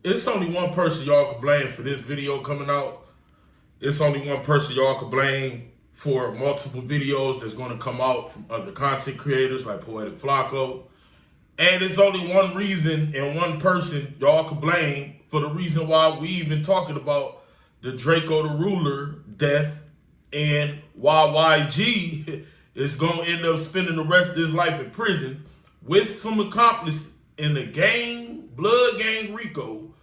it's only one person y'all can blame for this video coming out. It's only one person y'all can blame for multiple videos that's going to come out from other content creators like Poetic Flacco. And it's only one reason and one person y'all can blame for the reason why we even talking about the Drakeo the Ruler death and why W.I.G is going to end up spending the rest of his life in prison with some accomplice in the gang, blood gang RICO,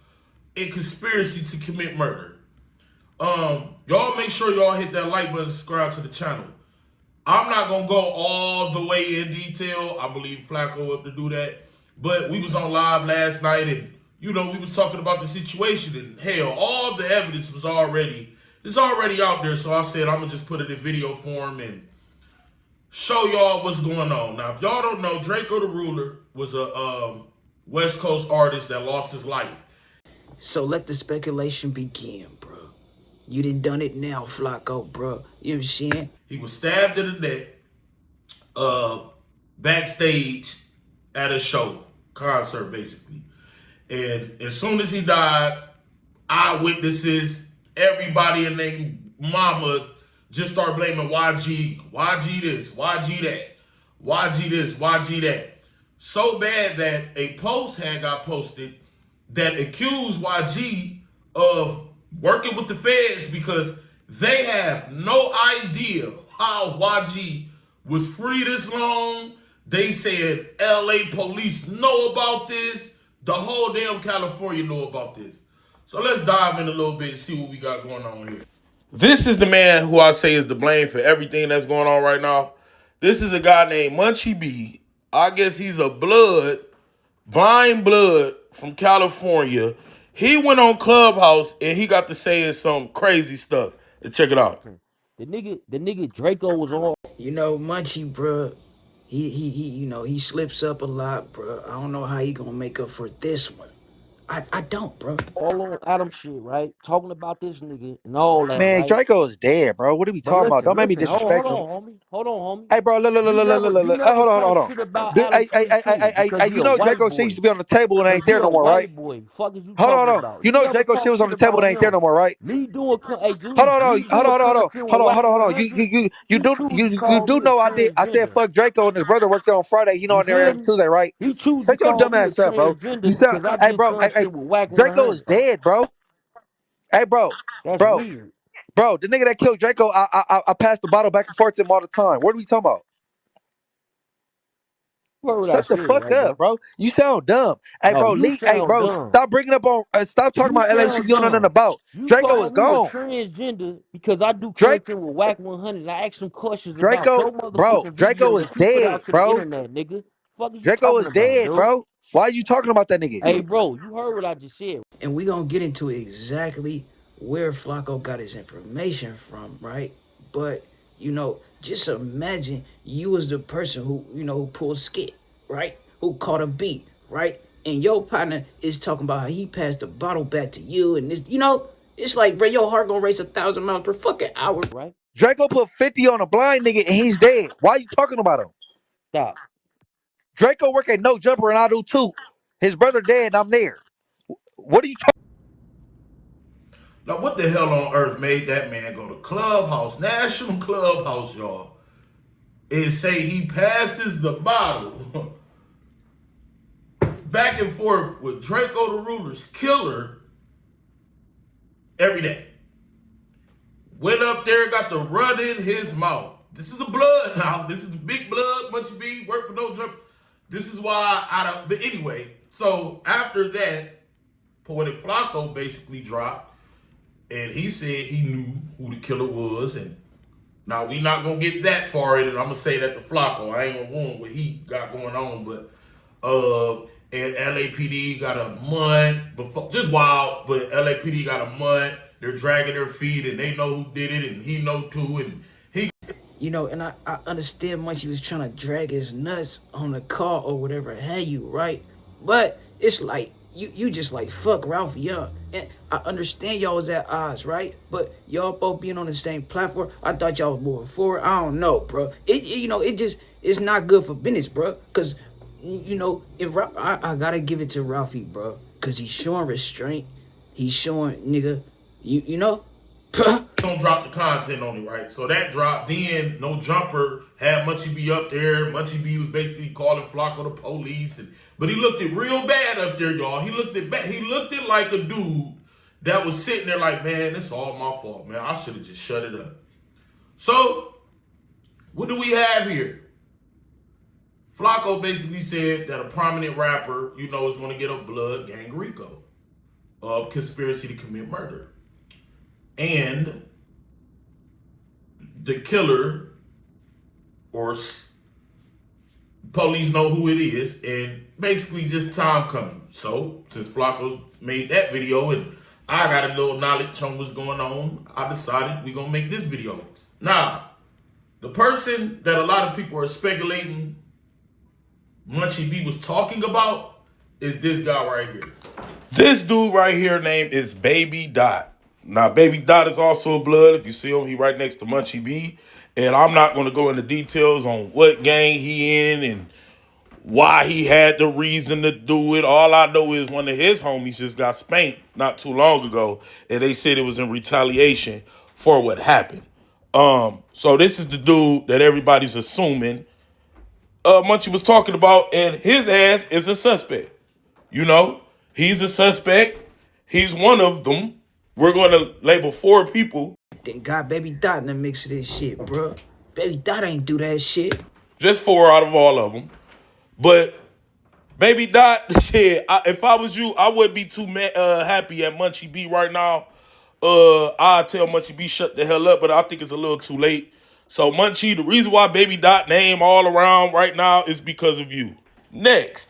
in conspiracy to commit murder. Y'all make sure y'all hit that like button, subscribe to the channel. I'm not gonna go all the way in detail. I believe Flacco up to do that. But we was on live last night and we was talking about the situation and hell, all the evidence was already out there. So I said I'm gonna just put it in video form and show y'all what's going on. Now, if y'all don't know, Drakeo the Ruler was a West Coast artist that lost his life. So let the speculation begin, bro. You done it now, Flacco, bro. You know what I'm saying? He was stabbed in the neck, backstage at a show, concert basically. And as soon as he died, eyewitnesses, everybody and their mama just started blaming Y.G. Y.G this, Y.G that, Y.G this, Y.G that. So bad that a post had got posted that accused Y.G of working with the feds because they have no idea how Y.G was free this long. They said LA police know about this. The whole damn California know about this. So let's dive in a little bit and see what we got going on here. This is the man who I say is to blame for everything that's going on right now. This is a guy named Munchie B. I guess he's a blind blood from California. He went on Clubhouse and he got to saying some crazy stuff. Let's check it out. The nigga Drakeo was on. You know, Munchie, bro, he slips up a lot, bro. I don't know how he gonna make up for this one. I don't, bro. All on Adam shit, right? Talking about this nigga and all that, Man, right? Drakeo is dead, bro. What are we But talking about? Don't make me listen, hold disrespectful. on, homie. Hold on, homie. Hey, bro, look. You never Hold say on. shit about Dude, Adam 22 because he you a know white Drakeo shit used boy. to be on the table and it ain't Cause he there a no more, right? white boy. Fuck is you Hold talking on. about? You You know never Drakeo shit talk was on shit the table and about it ain't there him. no more, right? Me doing, hey, Hold Julius, on, me doing content with Whack You 100. you you He do choose to you call do me a know I said transgender. fuck Drakeo and his brother worked there on Friday. You know You on there feel every me? Tuesday, right? He choose to Shut your call dumb me a ass up, bro. You transgender sound because I hey did bro, content with Whack Drakeo is 100. dead, bro. Hey That's bro, weird. bro, the nigga that killed Drakeo, I passed the bottle back and forth to him all the time. What are we talking about? You heard what I Shut the said, fuck right, up, bro? bro. You sound dumb. Hey, No, bro, you hey, sound bro, dumb. stop bringing up on, stop talking You about LA shit sound you don't know nothing dumb. about. You Draco is called me a gone. transgender because I do Drake, content with Whack 100. I asked some questions about Draco, your bro, motherfucking Draco video is that you put dead, out to the bro. internet, nigga. Fuck is you Draco talking is about, dead, dude? bro. Why are you talking about that nigga? Hey, bro, you heard what I just said. And we gonna get into exactly where Flacco got his information from, right? But just imagine you was the person who pulled skit, right? Who caught a beat, right? And your partner is talking about how he passed the bottle back to you, and this, it's like, bro, your heart gonna race 1,000 miles per fucking hour, Right? Draco put 50 on a blind nigga and he's dead. Why are you talking about him? Stop. Draco work at No Jumper and I do too. His brother dead and I'm there. What are you talking? Now, what the hell on earth made that man go to Clubhouse, National Clubhouse, y'all, and say he passes the bottle back and forth with Drakeo the Ruler's killer every day? Went up there, got the run in his mouth. This is a blood now. This is big blood, Munchie B, work for no jump. This is why I don't. But anyway, so after that, Poetic Flacco basically dropped, and he said he knew who the killer was. And now we not gonna get that far in it. I'm gonna say that to Flacco. I ain't gonna warn what he got going on, but and LAPD got a month before, just wild. But LAPD got a month. They're dragging their feet, and they know who did it, and he know too, and he. And I understand much he was trying to drag his nuts on the car or whatever had you, right? But it's like you just like fuck Ralph Young. And I understand y'all was at odds, right? But y'all both being on the same platform, I thought y'all was moving forward. I don't know, bro. It's not good for business, bro. Cause if I gotta give it to Ralphie, bro. Cause he's showing restraint. He's showing, nigga, you know? Don't drop the content on it, right? So that dropped. Then No Jumper had Munchie B up there. Munchie B was basically calling Flocko the police, but he looked it real bad up there, y'all. He looked it bad. He looked it like a dude that was sitting there like, man, it's all my fault, man. I should have just shut it up. So what do we have here? Flocko basically said that a prominent rapper, is going to get a blood gang RICO of conspiracy to commit murder. And the killer or police know who it is, and basically just time coming. So since Flocko's made that video and I got a little knowledge on what's going on, I decided we're going to make this video. Now, the person that a lot of people are speculating Munchie B was talking about is this guy right here. This dude right here name is Baby Dot. Now, Baby Dot is also a blood. If you see him, he right next to Munchie B. And I'm not going to go into details on what gang he in and why he had the reason to do it. All I know is one of his homies just got spanked not too long ago, and they said it was in retaliation for what happened. So this is the dude that everybody's assuming Munchie was talking about, and his ass is a suspect. He's a suspect. He's one of them. We're going to label 4 people. Then got Baby Dot in the mix of this shit, bro. Baby Dot ain't do that shit. Just 4 out of all of them. But Baby Dot, yeah, if I was you, I wouldn't be too happy at Munchie B right now. I'd tell Munchie B shut the hell up, but I think it's a little too late. So Munchie, the reason why Baby Dot name all around right now is because of you. Next,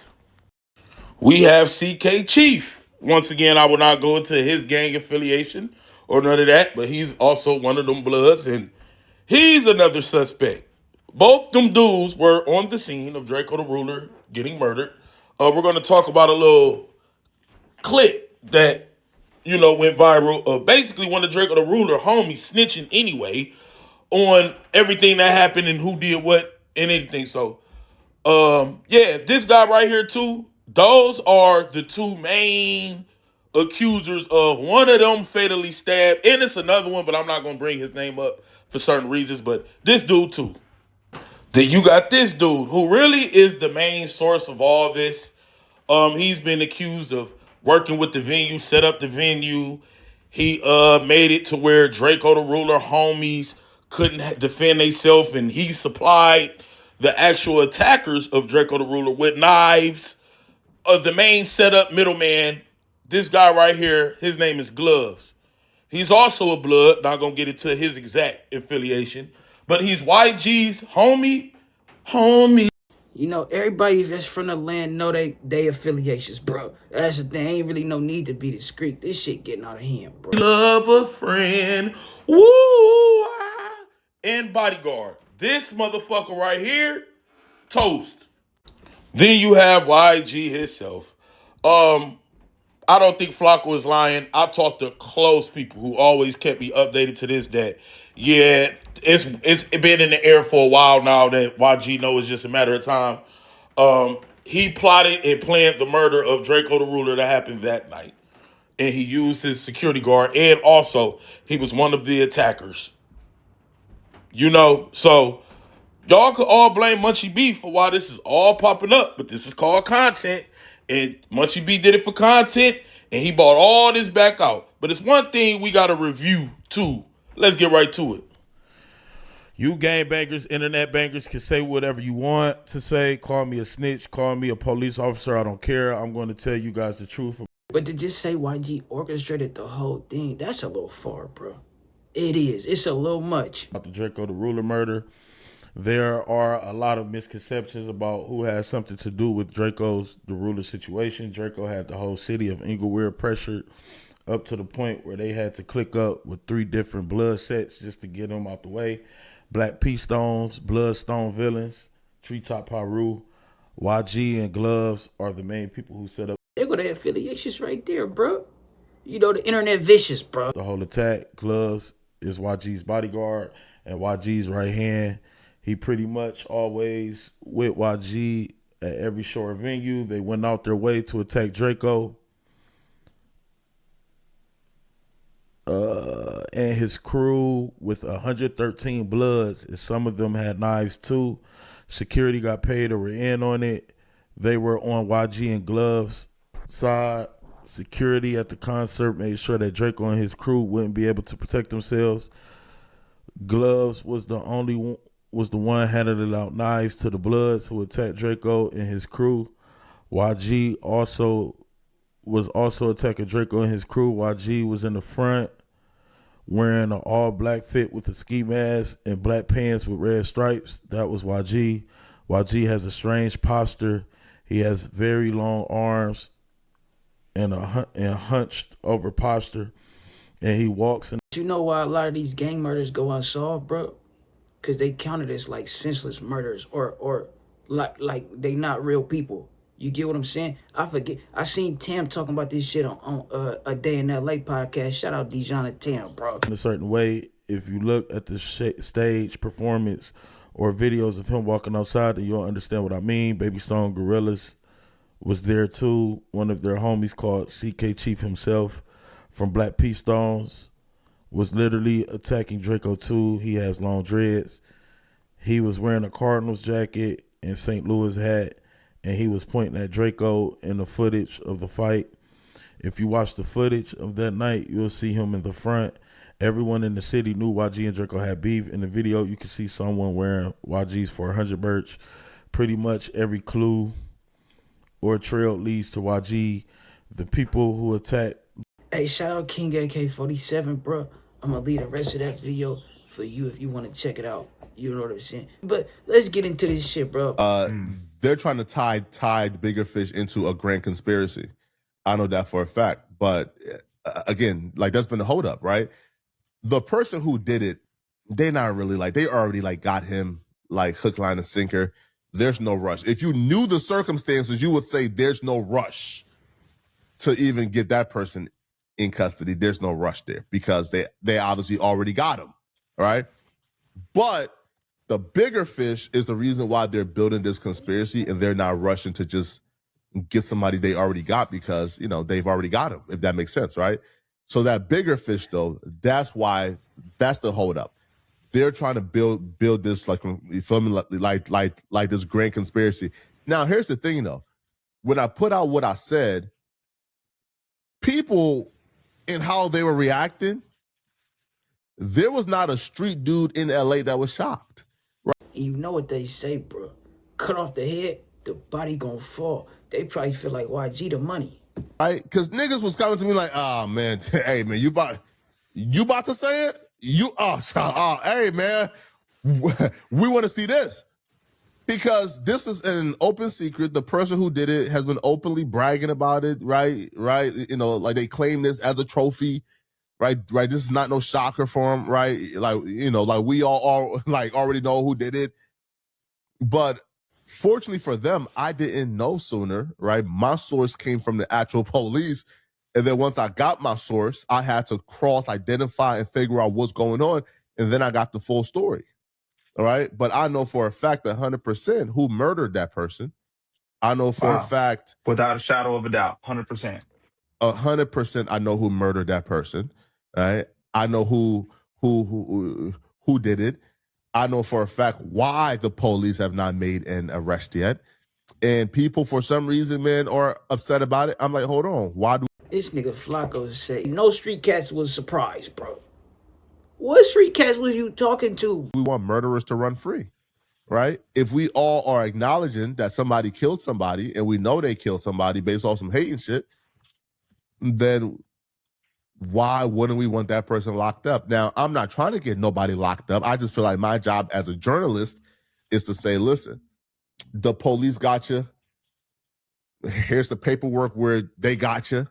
we have CK Chief. Once again, I will not go into his gang affiliation or none of that, but he's also one of them bloods, and he's another suspect. Both them dudes were on the scene of Drakeo the Ruler getting murdered. We're going to talk about a little clip that, went viral. Basically, one of Drakeo the Ruler homies snitching anyway on everything that happened and who did what and anything. So, this guy right here too, those are the 2 main accusers of one of them fatally stabbed. And it's another one, but I'm not going to bring his name up for certain reasons. But this dude too. Then you got this dude who really is the main source of all this. He's been accused of working with the venue, set up the venue. He made it to where Drakeo the Ruler homies couldn't defend themselves, and he supplied the actual attackers of Drakeo the Ruler with knives. The main setup middleman, this guy right here, his name is Gloves. He's also a blood, not gonna get into his exact affiliation, but he's YG's homie. Everybody that's from the land know they affiliations, bro. That's the thing. Ain't really no need to be discreet. This shit getting out of hand, bro. Love a friend. Woo! Ah. And bodyguard. This motherfucker right here, toast. Then you have YG himself. I don't think Flocko is lying. I talked to close people who always kept me updated to this, that yeah, it's been in the air for a while now that YG knows it's just a matter of time. He plotted and planned the murder of Drakeo the Ruler that happened that night. And he used his security guard, and also he was one of the attackers. So y'all could all blame Munchie B for why this is all popping up, but this is called content. And Munchie B did it for content, and he bought all this back out. But it's one thing we got to review, too. Let's get right to it. You gang bangers, internet bangers can say whatever you want to say. Call me a snitch. Call me a police officer. I don't care. I'm going to tell you guys the truth. But to just say YG orchestrated the whole thing, that's a little far, bro. It is. It's a little much. About the Drakeo the Ruler murder. There are a lot of misconceptions about who has something to do with Drakeo's the Ruler situation. Drakeo had the whole city of Inglewood pressured up to the point where they had to click up with 3 different blood sets just to get them out the way. Black P Stones, Bloodstone Villains, Treetop Haru, YG, and Gloves are the main people who set up. They got their affiliations right there, bro. The internet vicious, bro. The whole attack. Gloves is YG's bodyguard and YG's right hand. He pretty much always with YG at every short venue. They went out their way to attack Drakeo. and his crew with 113 bloods, and some of them had knives too. Security got paid or were in on it. They were on YG and Gloves' side. Security at the concert made sure that Draco and his crew wouldn't be able to protect themselves. Gloves was the one handing out knives to the Bloods who attacked Draco and his crew. YG was also attacking Draco and his crew. YG was in the front wearing an all black fit with a ski mask and black pants with red stripes. That was YG. YG has a strange posture. He has very long arms and a hunched over posture, and he walks in. You know why a lot of these gang murders go unsolved, bro? Because they counted as like senseless murders, or like they not real people. You get what I'm saying? I forget. I seen Tam talking about this shit on A Day in LA podcast. Shout out Dijon and Tam, bro. In a certain way, if you look at the stage performance or videos of him walking outside, then you'll understand what I mean. Baby Stone Gorillas was there too. One of their homies called CK Chief himself from Black P Stones was literally attacking Draco too. He has long dreads. He was wearing a Cardinals jacket and St. Louis hat, and he was pointing at Draco in the footage of the fight. If you watch the footage of that night, you'll see him in the front. Everyone in the city knew YG and Draco had beef. In the video, you can see someone wearing YG's 400 merch. Pretty much every clue or trail leads to YG. The people who attacked. Hey, shout out King AK-47, bro. I'm gonna leave the rest of that video for you if you want to check it out. You know what I'm saying? But let's get into this shit, bro. They're trying to tie the bigger fish into a grand conspiracy. I know that for a fact. But again, like that's been the holdup, right? The person who did it, they already like got him like hook, line, and sinker. There's no rush. If you knew the circumstances, you would say there's no rush to even get that person in custody. There's no rush there because they obviously already got him, right? But the bigger fish is the reason why they're building this conspiracy and they're not rushing to just get somebody they already got because, you know, they've already got him, if that makes sense, right? So that bigger fish, though, that's the holdup. They're trying to build this like, you feel me, like this grand conspiracy. Now, here's the thing, though. When I put out what I said, people and how they were reacting, there was not a street dude in LA that was shocked. Right? You know what they say, bro. Cut off the head, the body gonna fall. They probably feel like YG the money. Right? Because niggas was coming to me like, oh, man, hey, man, you about to say it? Hey, man, we want to see this. Because this is an open secret. The person who did it has been openly bragging about it, right? Right? You know, like they claim this as a trophy, right? Right? This is not no shocker for them, right? Like, you know, like we all like already know who did it. But fortunately for them, I didn't know sooner, right? My source came from the actual police. And then once I got my source, I had to cross-identify and figure out what's going on. And then I got the full story. All right. But I know for a fact 100% who murdered that person. I know for a fact. Without a shadow of a doubt, 100%. 100% I know who murdered that person. Right. I know who did it. I know for a fact why the police have not made an arrest yet. And people, for some reason, man, are upset about it. I'm like, hold on. Why do this nigga Flacco say no street cats was surprised, bro? What street cats was you talking to? We want murderers to run free, right? If we all are acknowledging that somebody killed somebody and we know they killed somebody based off some hate and shit, then why wouldn't we want that person locked up? Now, I'm not trying to get nobody locked up. I just feel like my job as a journalist is to say, listen, the police got you. Here's the paperwork where they got you.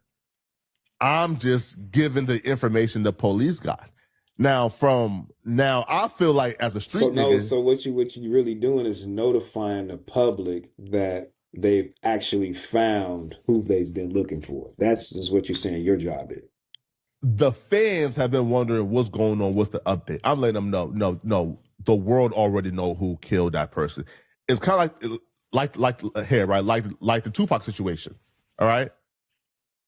I'm just giving the information the police got. Now, I feel like as a street nigga. So what you really doing is notifying the public that they've actually found who they've been looking for. That's just what you're saying your job is. The fans have been wondering what's going on, what's the update. I'm letting them know, no, the world already know who killed that person. It's kind of like here, right? Like the Tupac situation, all right?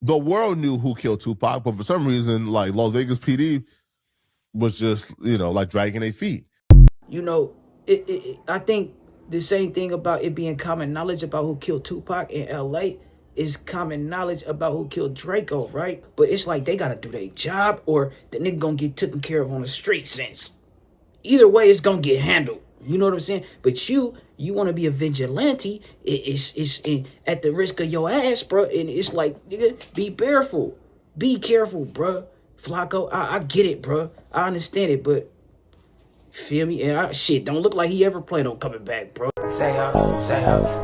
The world knew who killed Tupac, but for some reason, like Las Vegas PD, was just, like dragging their feet. You know, I think the same thing about it being common knowledge about who killed Tupac in L.A. is common knowledge about who killed Drakeo, right? But it's like they gotta do their job or the nigga gonna get taken care of on the street sense. Either way, it's gonna get handled. You know what I'm saying? But you want to be a vigilante. It's at the risk of your ass, bro. And it's like, nigga, be careful. Be careful, bro. Flacco, I get it, bro. I understand it, but feel me? And shit, don't look like he ever planned on coming back, bro. Say ho,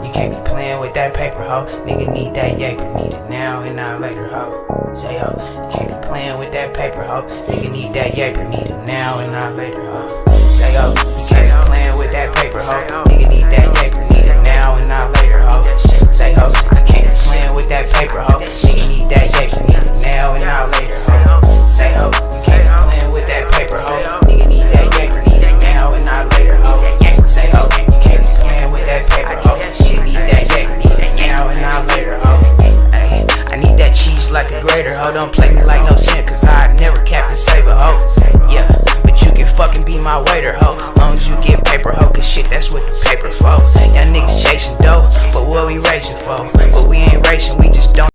you can't be playing with that paper, ho. Nigga need that yaper, need it now and not later, ho. Say ho, you can't be playing with that paper, ho. Nigga need that yaper, need it now and not later, ho. Say ho, you can't be playing with that paper, ho. Nigga need that yaper, need it now and not later, ho. Say ho, you can't be playing with that paper, ho. Nigga need that yaper, need it now and not later, ho. Say ho, you can't be playing with that paper, ho. Nigga need that yaper, need it now and not later, ho. Say ho, you can't be playing with that paper, ho. Nigga need that yaper, need it now and not later, ho. I need that cheese like a grater, ho. Don't play me like no simp, cause I never capped a saber, ho. Yeah, but you can fucking be my waiter, ho.